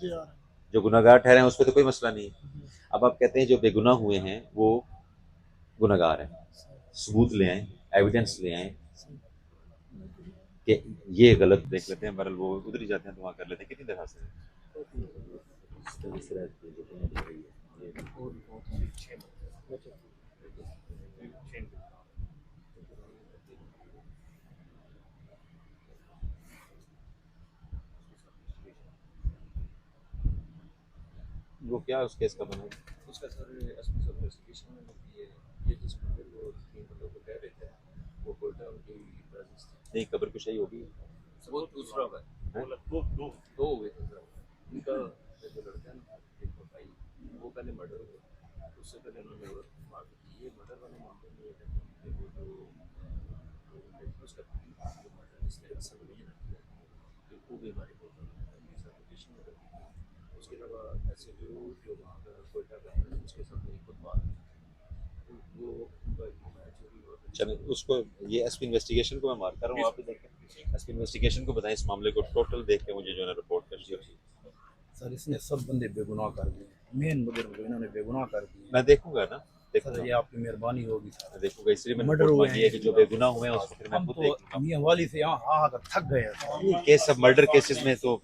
जी हाँ। जो गुनहगार ठहरे हैं उस पर तो कोई मसला नहीं है। अब आप कहते हैं जो बेगुनाह हुए हैं वो गुनहगार हैं, सबूत ले आए, एविडेंस ले आए कि ये गलत। देख लेते हैं, बहरहाल वो उधर ही जाते हैं तो वहाँ कर लेते हैं। कितनी दरखास्त है? वो क्या उस केस का बना है? उसका सर एसपी साहब इन्वेस्टिगेशन में की है। ये जिस बंदे को 3 बंदों को कह रहे थे वो कोयटा उनकी प्रेजेंस थी। नहीं, कब्र कुशाई होगी। वो दूसरा हुआ है। वो दो हुए थे सर। इनका जो लड़का है ना जिनको भाई वो पहले मर्डर हुआ, उससे पहले उन्होंने और मार दी। ये मर्डर वाले मामले में ये कहते हैं कि वो जो उसका जो मर्डर इसने असल में ये ना किया कि वो भी हमारी बहुत एप्लीकेशन में करती है। उसके अलावा ऐसे जो वहाँ का कोयटा का है उसके साथ मेरी खुद बात है। वो उनका चोरी और चलो उसको, ये एसपी इन्वेस्टिगेशन को मैं मार कर रहा हूँ, आप भी देखें। एसपी इन्वेस्टिगेशन को बताएं, इस मामले को टोटल देख के मुझे जो है ना रिपोर्ट कर दिया। सर इसने सब बंदे बेगुनाह कर दिए, मेन मुजरिम को इन्होंने बेगुनाह कर दिए। मैं देखूंगा ना, सर ये आपकी मेहरबानी होगी सर। मैं देखूंगा, इसलिए मैंने मर्डर रिपोर्ट हुए मांगी है कि जो बेगुनाह हुए हैं उसको फिर मैं हम खुद तो देखूंगा। मियां वाली से यहाँ हाँ कर थक गए हैं। ये केस सब मर्डर केसेस में तो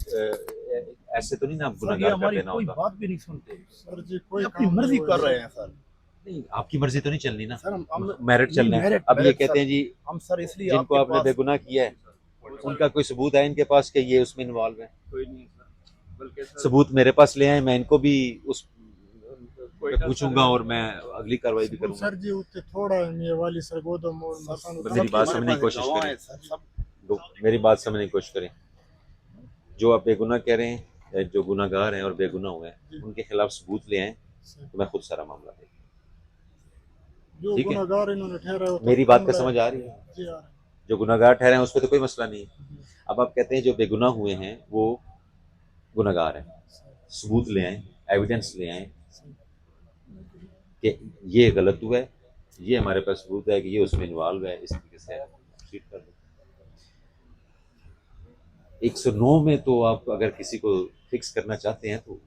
ऐसे तो नहीं ना आप सर ये गुनहगार कर हमारी देना कोई होता। बात भी नहीं सुनते सर जी कोई अपनी काम मर्जी नहीं कर हुआ रहे है। हैं सर। नहीं, आपकी मर्जी तो नहीं चलनी ना, सर हम मेरिट चलना है। मेरिट अब ये मेरिट कहते सर, हैं जी हम सर इसलिए जिनको आपके आपने पास बेगुनाह किया है उनका कोई सबूत है इनके पास कि ये उसमें इन्वॉल्व है? कोई नहीं सर, बल्कि सर सबूत मेरे पास ले आए, मैं इनको भी उस कोयटा पूछूंगा और मैं अगली कार्रवाई भी करूंगा। सर जी उतने थोड़ा है मियां वाली सर गोदम और मसान मेरी बात समझने की कोशिश गवाह करें, हैं सर सब। मेरी बात समझने की कोशिश करें। जो आप बेगुनाह कह रहे हैं, जो गुनाहगार हैं और बेगुनाह हुए हैं उनके खिलाफ सबूत ले आए तो मैं खुद सारा मामला देखूंगा। जो ठीक है, गुनहगार इन्होंने ठहराया वो तो मेरी बात का हमला है। समझ आ रही है? जी हाँ। जो गुनाहगार ठहरे हैं उस पर तो कोई मसला नहीं है। अब आप कहते हैं जो बेगुनाह हुए हैं वो गुनाहगार हैं, सबूत ले आए, एविडेंस ले आए कि ये गलत हुआ है, ये हमारे पास सबूत है कि ये उसमें इन्वॉल्व है, इस तरीके से ट्रीट कर दो। 109 में तो आप अगर किसी को फिक्स करना चाहते हैं तो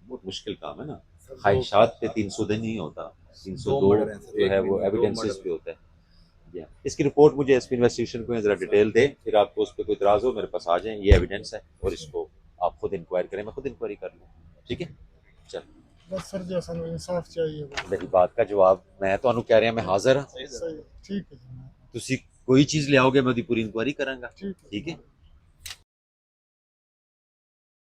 बहुत मुश्किल काम है ना। ख्वाहिशात पे 300 दिन नहीं होता, 302 जो है वो एविडेंसेस पे होता है। इसकी रिपोर्ट मुझे एसपी इन्वेस्टिगेशन को जरा डिटेल दे, फिर आपको उस पर कोई इतराज हो मेरे पास आ जाए, ये एविडेंस है और इसको आप खुद इंक्वायर करें, मैं खुद इंक्वायरी कर लूँ। ठीक है, चल बस सर जी असन इंसाफ चाहिए। मेरी बात का जवाब मैं तो कह रहा मैं हाजिर हाँ। सही ठीक है जी। ਤੁਸੀਂ कोई चीज़ ले आओगे मैं पूरी इंक्वायरी करांगा। ठीक है। ठीक है।